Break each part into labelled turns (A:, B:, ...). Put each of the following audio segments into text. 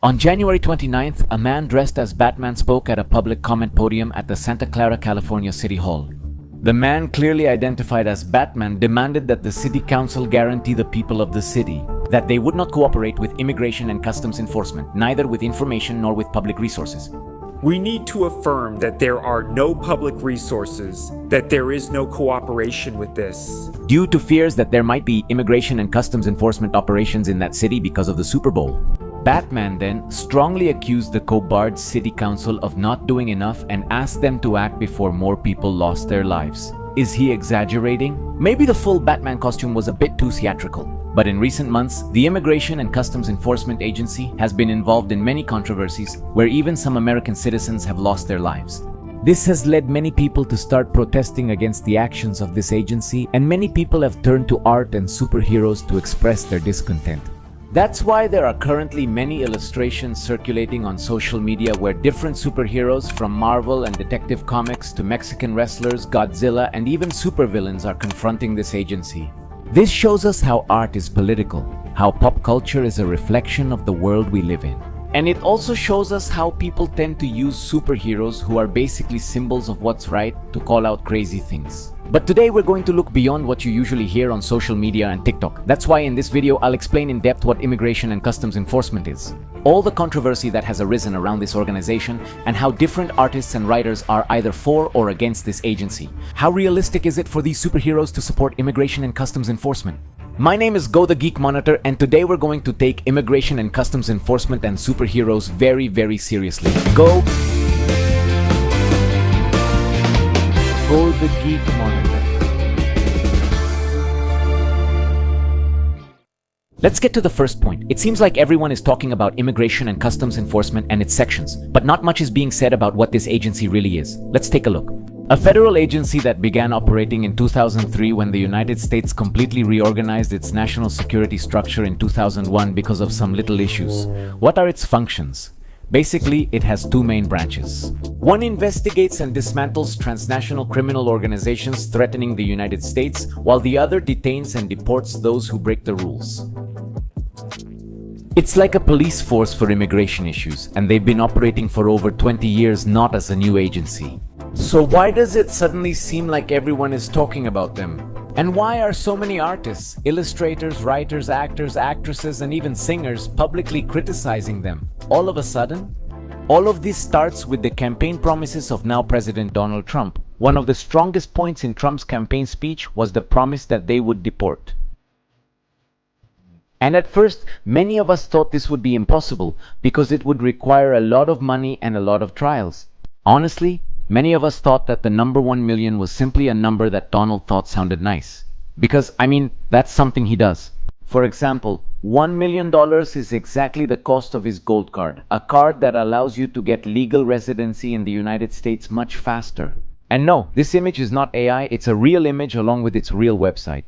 A: On January 29th, a man dressed as Batman spoke at a public comment podium at the Santa Clara, California City Hall. The man, clearly identified as Batman, demanded that the city council guarantee the people of the city that they would not cooperate with immigration and customs enforcement, neither with information nor with public resources.
B: We need to affirm that there are no public resources, that there is no cooperation with this.
A: Due to fears that there might be immigration and customs enforcement operations in that city because of the Super Bowl. Batman then strongly accused the Cobard City Council of not doing enough and asked them to act before more people lost their lives. Is he exaggerating? Maybe the full Batman costume was a bit too theatrical. But in recent months, the Immigration and Customs Enforcement Agency has been involved in many controversies where even some American citizens have lost their lives. This has led many people to start protesting against the actions of this agency, and many people have turned to art and superheroes to express their discontent. That's why there are currently many illustrations circulating on social media where different superheroes from Marvel and Detective Comics to Mexican wrestlers, Godzilla, and even supervillains are confronting this agency. This shows us how art is political, how pop culture is a reflection of the world we live in. And it also shows us how people tend to use superheroes, who are basically symbols of what's right, to call out crazy things. But today we're going to look beyond what you usually hear on social media and TikTok. That's why in this video I'll explain in depth what immigration and customs enforcement is, all the controversy that has arisen around this organization, and how different artists and writers are either for or against this agency. How realistic is it for these superheroes to support immigration and customs enforcement? My name is Go the Geek Monitor, and today we're going to take immigration and customs enforcement and superheroes very, very seriously. Go the Geek Monitor. Let's get to the first point. It seems like everyone is talking about immigration and customs enforcement and its sections, but not much is being said about what this agency really is. Let's take a look. A federal agency that began operating in 2003 when the United States completely reorganized its national security structure in 2001 because of some little issues. What are its functions? Basically, it has two main branches. One investigates and dismantles transnational criminal organizations threatening the United States, while the other detains and deports those who break the rules. It's like a police force for immigration issues, and they've been operating for over 20 years, not as a new agency. So why does it suddenly seem like everyone is talking about them? And why are so many artists, illustrators, writers, actors, actresses, and even singers publicly criticizing them all of a sudden? All of this starts with the campaign promises of now President Donald Trump. One of the strongest points in Trump's campaign speech was the promise that they would deport. And at first, many of us thought this would be impossible because it would require a lot of money and a lot of trials. Honestly, many of us thought that the number 1 million was simply a number that Donald thought sounded nice. Because, that's something he does. For example, $1 million is exactly the cost of his gold card, a card that allows you to get legal residency in the United States much faster. And no, this image is not AI, it's a real image along with its real website.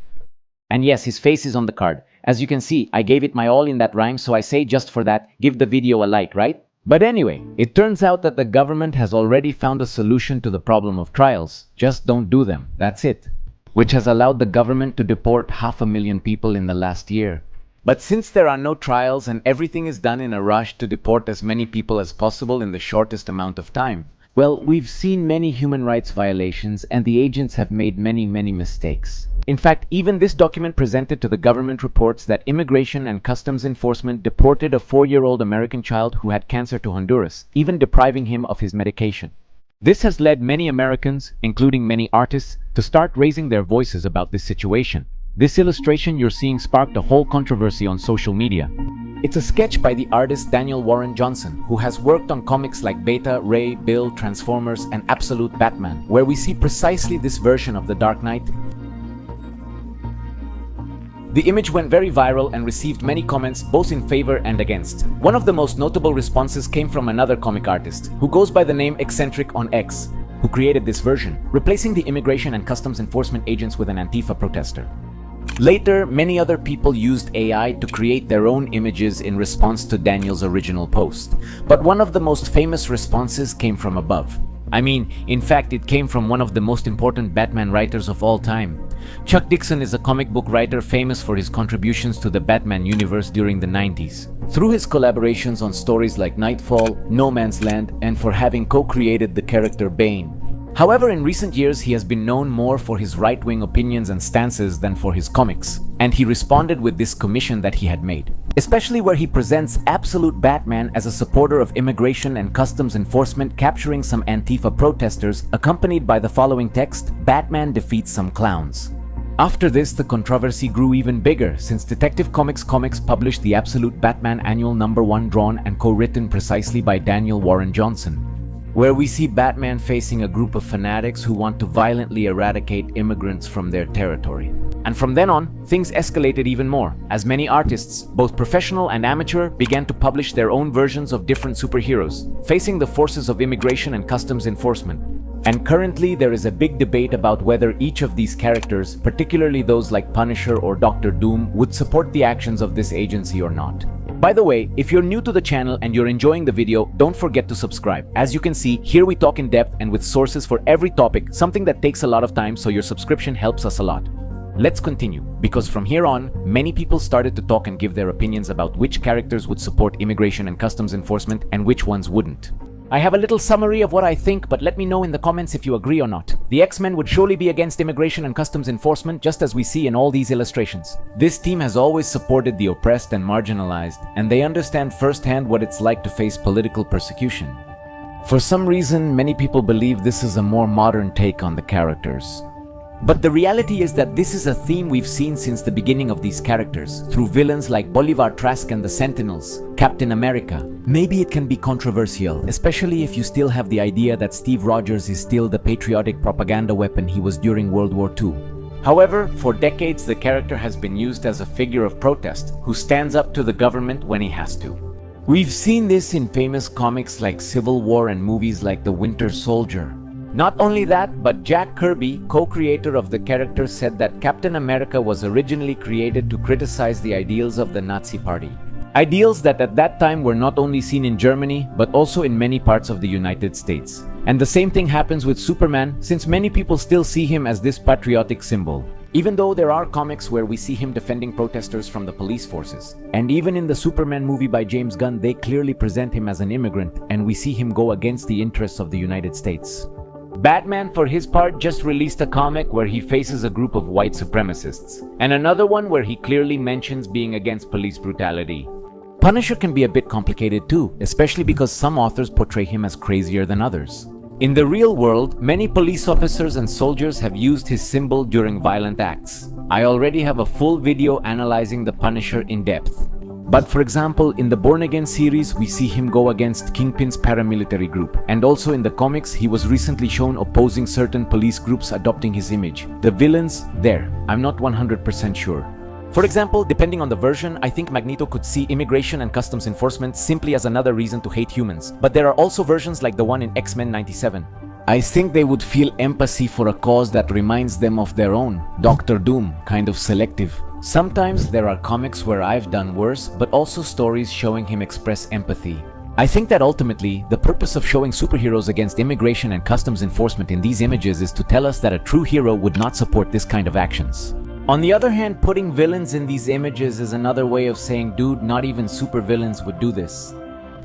A: And yes, his face is on the card. As you can see, I gave it my all in that rhyme, so I say just for that, give the video a like, right? But anyway, it turns out that the government has already found a solution to the problem of trials. Just don't do them, that's it. Which has allowed the government to deport 500,000 people in the last year. But since there are no trials and everything is done in a rush to deport as many people as possible in the shortest amount of time, well, we've seen many human rights violations and the agents have made many mistakes. In fact, even this document presented to the government reports that Immigration and Customs Enforcement deported a 4-year-old American child who had cancer to Honduras, even depriving him of his medication. This has led many Americans, including many artists, to start raising their voices about this situation. This illustration you're seeing sparked a whole controversy on social media. It's a sketch by the artist Daniel Warren Johnson, who has worked on comics like Beta, Ray, Bill, Transformers, and Absolute Batman, where we see precisely this version of the Dark Knight. The image went very viral and received many comments both in favor and against. One of the most notable responses came from another comic artist, who goes by the name Eccentric on X, who created this version, replacing the Immigration and Customs Enforcement agents with an Antifa protester. Later, many other people used AI to create their own images in response to Daniel's original post. But one of the most famous responses came from above. I mean, in fact, it came from one of the most important Batman writers of all time. Chuck Dixon is a comic book writer famous for his contributions to the Batman universe during the 90s. Through his collaborations on stories like Nightfall, No Man's Land, and for having co-created the character Bane. However, in recent years, he has been known more for his right-wing opinions and stances than for his comics, and he responded with this commission that he had made, especially where he presents Absolute Batman as a supporter of immigration and customs enforcement, capturing some Antifa protesters, accompanied by the following text: "Batman defeats some clowns." After this, the controversy grew even bigger, since Detective Comics published the Absolute Batman Annual #1 drawn and co-written precisely by Daniel Warren Johnson, where we see Batman facing a group of fanatics who want to violently eradicate immigrants from their territory. And from then on, things escalated even more, as many artists, both professional and amateur, began to publish their own versions of different superheroes, facing the forces of immigration and customs enforcement. And currently, there is a big debate about whether each of these characters, particularly those like Punisher or Doctor Doom, would support the actions of this agency or not. By the way, if you're new to the channel and you're enjoying the video, don't forget to subscribe. As you can see, here we talk in depth and with sources for every topic, something that takes a lot of time, so your subscription helps us a lot. Let's continue, because from here on, many people started to talk and give their opinions about which characters would support immigration and customs enforcement and which ones wouldn't. I have a little summary of what I think, but let me know in the comments if you agree or not. The X-Men would surely be against immigration and customs enforcement, just as we see in all these illustrations. This team has always supported the oppressed and marginalized, and they understand firsthand what it's like to face political persecution. For some reason, many people believe this is a more modern take on the characters. But the reality is that this is a theme we've seen since the beginning of these characters, through villains like Bolivar Trask and the Sentinels, Captain America. Maybe it can be controversial, especially if you still have the idea that Steve Rogers is still the patriotic propaganda weapon he was during World War II. However, for decades the character has been used as a figure of protest, who stands up to the government when he has to. We've seen this in famous comics like Civil War and movies like The Winter Soldier. Not only that, but Jack Kirby, co-creator of the character, said that Captain America was originally created to criticize the ideals of the Nazi Party. Ideals that at that time were not only seen in Germany, but also in many parts of the United States. And the same thing happens with Superman, since many people still see him as this patriotic symbol. Even though there are comics where we see him defending protesters from the police forces. And even in the Superman movie by James Gunn, they clearly present him as an immigrant, and we see him go against the interests of the United States. Batman, for his part, just released a comic where he faces a group of white supremacists, and another one where he clearly mentions being against police brutality. Punisher can be a bit complicated too, especially because some authors portray him as crazier than others. In the real world, many police officers and soldiers have used his symbol during violent acts. I already have a full video analyzing the Punisher in depth. But for example, in the Born Again series, we see him go against Kingpin's paramilitary group. And also in the comics, he was recently shown opposing certain police groups adopting his image. The villains, there. I'm not 100% sure. For example, depending on the version, I think Magneto could see immigration and customs enforcement simply as another reason to hate humans. But there are also versions like the one in X-Men '97. I think they would feel empathy for a cause that reminds them of their own. Doctor Doom, kind of selective. Sometimes there are comics where I've done worse, but also stories showing him express empathy. I think that ultimately, the purpose of showing superheroes against immigration and customs enforcement in these images is to tell us that a true hero would not support this kind of actions. On the other hand, putting villains in these images is another way of saying, dude, not even supervillains would do this.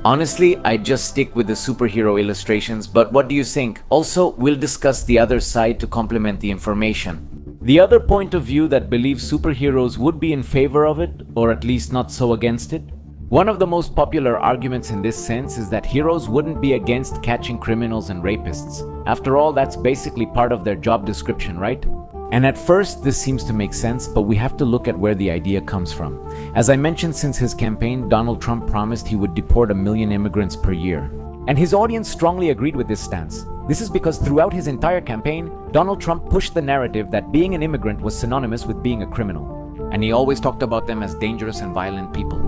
A: Honestly, I just stick with the superhero illustrations, but what do you think? Also, we'll discuss the other side to complement the information. The other point of view that believes superheroes would be in favor of it, or at least not so against it. One of the most popular arguments in this sense is that heroes wouldn't be against catching criminals and rapists. After all, that's basically part of their job description, right? And at first, this seems to make sense, but we have to look at where the idea comes from. As I mentioned, since his campaign, Donald Trump promised he would deport 1 million immigrants per year. And his audience strongly agreed with this stance. This is because throughout his entire campaign, Donald Trump pushed the narrative that being an immigrant was synonymous with being a criminal. And he always talked about them as dangerous and violent people.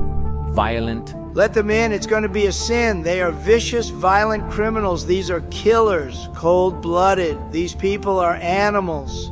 A: Violent.
C: Let them in, it's going to be a sin. They are vicious, violent criminals. These are killers, cold-blooded. These people are animals.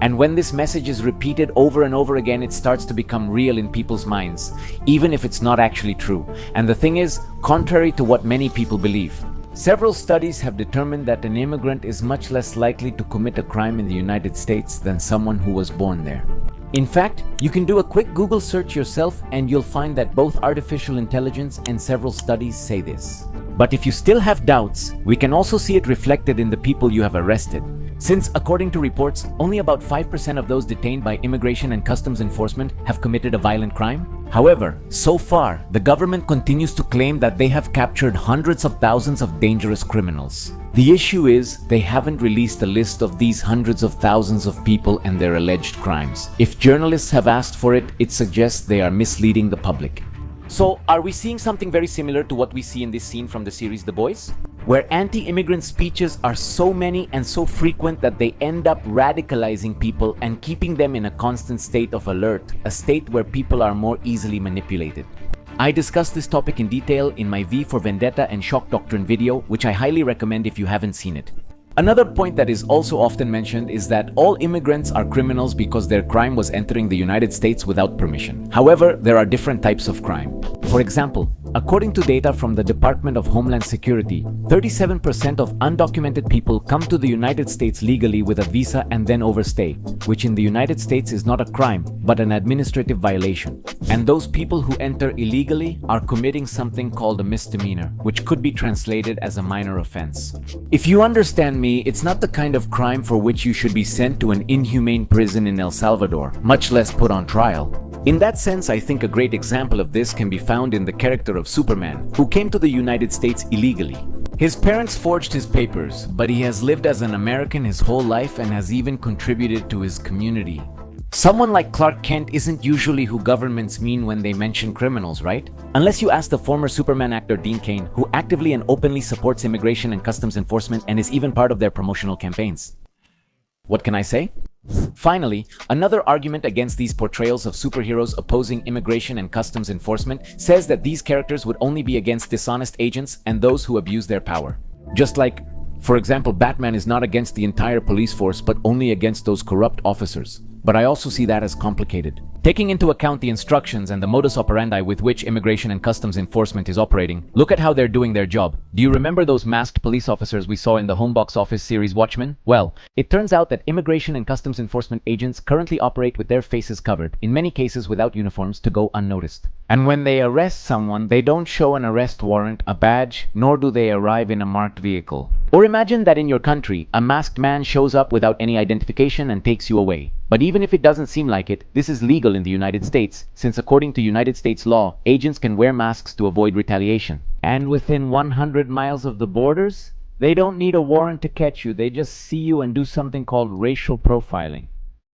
A: And when this message is repeated over and over again, it starts to become real in people's minds, even if it's not actually true. And the thing is, contrary to what many people believe. Several studies have determined that an immigrant is much less likely to commit a crime in the United States than someone who was born there. In fact, you can do a quick Google search yourself and you'll find that both artificial intelligence and several studies say this. But if you still have doubts, we can also see it reflected in the people you have arrested. Since, according to reports, only about 5% of those detained by Immigration and Customs Enforcement have committed a violent crime. However, so far, the government continues to claim that they have captured hundreds of thousands of dangerous criminals. The issue is, they haven't released a list of these hundreds of thousands of people and their alleged crimes. If journalists have asked for it, it suggests they are misleading the public. So, are we seeing something very similar to what we see in this scene from the series The Boys? Where anti-immigrant speeches are so many and so frequent that they end up radicalizing people and keeping them in a constant state of alert, a state where people are more easily manipulated. I discussed this topic in detail in my V for Vendetta and Shock Doctrine video, which I highly recommend if you haven't seen it. Another point that is also often mentioned is that all immigrants are criminals because their crime was entering the United States without permission. However, there are different types of crime. For example, according to data from the Department of Homeland Security, 37% of undocumented people come to the United States legally with a visa and then overstay, which in the United States is not a crime, but an administrative violation. And those people who enter illegally are committing something called a misdemeanor, which could be translated as a minor offense. If you understand me, it's not the kind of crime for which you should be sent to an inhumane prison in El Salvador, much less put on trial. In that sense, I think a great example of this can be found in the character of Superman, who came to the United States illegally. His parents forged his papers, but he has lived as an American his whole life and has even contributed to his community. Someone like Clark Kent isn't usually who governments mean when they mention criminals, right? Unless you ask the former Superman actor Dean Cain, who actively and openly supports Immigration and Customs Enforcement and is even part of their promotional campaigns. What can I say? Finally, another argument against these portrayals of superheroes opposing Immigration and Customs Enforcement says that these characters would only be against dishonest agents and those who abuse their power. Just like, for example, Batman is not against the entire police force but only against those corrupt officers. But I also see that as complicated. Taking into account the instructions and the modus operandi with which Immigration and Customs Enforcement is operating, look at how they're doing their job. Do you remember those masked police officers we saw in the home box office series Watchmen? Well, it turns out that Immigration and Customs Enforcement agents currently operate with their faces covered, in many cases without uniforms, to go unnoticed. And when they arrest someone, they don't show an arrest warrant, a badge, nor do they arrive in a marked vehicle. Or imagine that in your country, a masked man shows up without any identification and takes you away. But even if it doesn't seem like it, this is legal in the United States, since according to United States law, agents can wear masks to avoid retaliation. And within 100 miles of the borders, they don't need a warrant to catch you, they just see you and do something called racial profiling.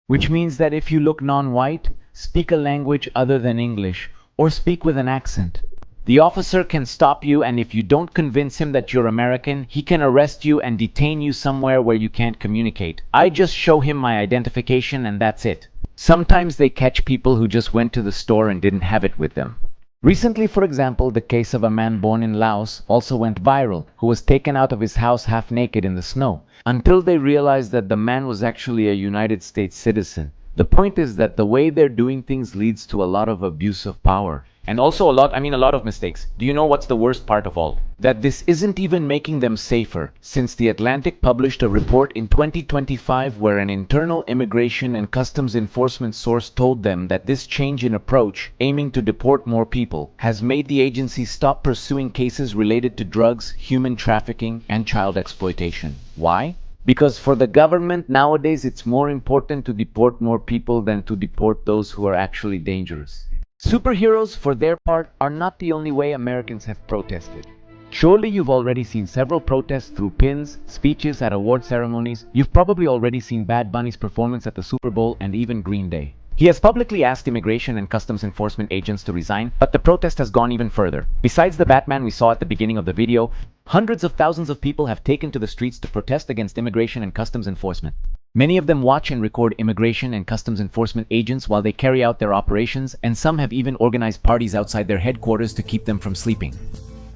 A: Which means that if you look non-white, speak a language other than English, or speak with an accent, the officer can stop you, and if you don't convince him that you're American, he can arrest you and detain you somewhere where you can't communicate. I just show him my identification and that's it. Sometimes they catch people who just went to the store and didn't have it with them. Recently, for example, the case of a man born in Laos also went viral, who was taken out of his house half naked in the snow, until they realized that the man was actually a United States citizen. The point is that the way they're doing things leads to a lot of abuse of power. And also a lot of mistakes. Do you know what's the worst part of all? That this isn't even making them safer, since The Atlantic published a report in 2025 where an internal Immigration and Customs Enforcement source told them that this change in approach, aiming to deport more people, has made the agency stop pursuing cases related to drugs, human trafficking, and child exploitation. Why? Because for the government nowadays it's more important to deport more people than to deport those who are actually dangerous. Superheroes, for their part, are not the only way Americans have protested. Surely you've already seen several protests through pins, speeches at award ceremonies. You've probably already seen Bad Bunny's performance at the Super Bowl and even Green Day. He has publicly asked Immigration and Customs Enforcement agents to resign, but the protest has gone even further. Besides the Batman we saw at the beginning of the video, hundreds of thousands of people have taken to the streets to protest against Immigration and Customs Enforcement. Many of them watch and record Immigration and Customs Enforcement agents while they carry out their operations, and some have even organized parties outside their headquarters to keep them from sleeping.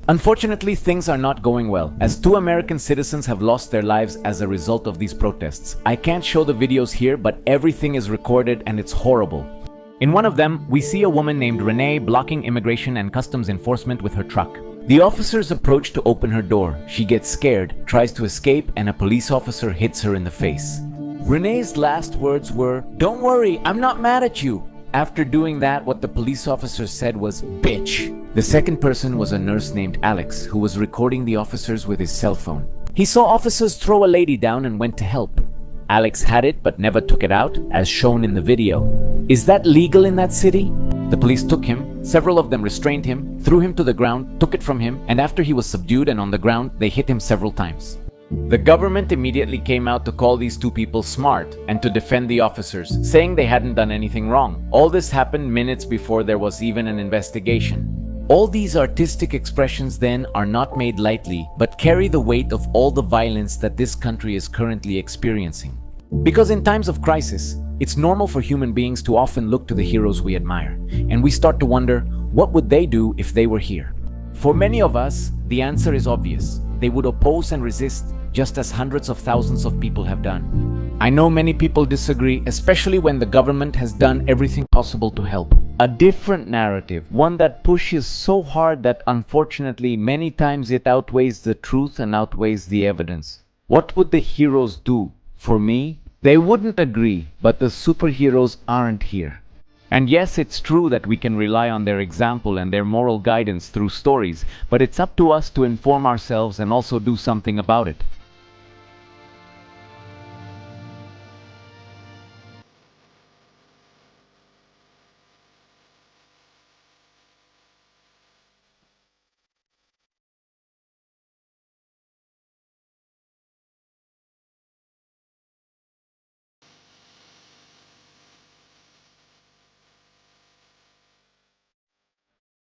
A: Unfortunately, things are not going well, as 2 American citizens have lost their lives as a result of these protests. I can't show the videos here, but everything is recorded and it's horrible. In one of them, we see a woman named Renee blocking Immigration and Customs Enforcement with her truck. The officers approach to open her door. She gets scared, tries to escape, and a police officer hits her in the face. Renee's last words were, "Don't worry, I'm not mad at you." After doing that, what the police officer said was, "Bitch." The second person was a nurse named Alex, who was recording the officers with his cell phone. He saw officers throw a lady down and went to help. Alex had it but never took it out, as shown in the video. Is that legal in that city? The police took him, several of them restrained him, threw him to the ground, took it from him, and after he was subdued and on the ground, they hit him several times. The government immediately came out to call these two people smart and to defend the officers, saying they hadn't done anything wrong. All this happened minutes before there was even an investigation. All these artistic expressions then are not made lightly, but carry the weight of all the violence that this country is currently experiencing. Because in times of crisis, it's normal for human beings to often look to the heroes we admire, and we start to wonder, what would they do if they were here? For many of us, the answer is obvious. They would oppose and resist, just as hundreds of thousands of people have done. I know many people disagree, especially when the government has done everything possible to help. A different narrative, one that pushes so hard that unfortunately many times it outweighs the truth and outweighs the evidence. What would the heroes do? For me, they wouldn't agree, but the superheroes aren't here. And yes, it's true that we can rely on their example and their moral guidance through stories, but it's up to us to inform ourselves and also do something about it.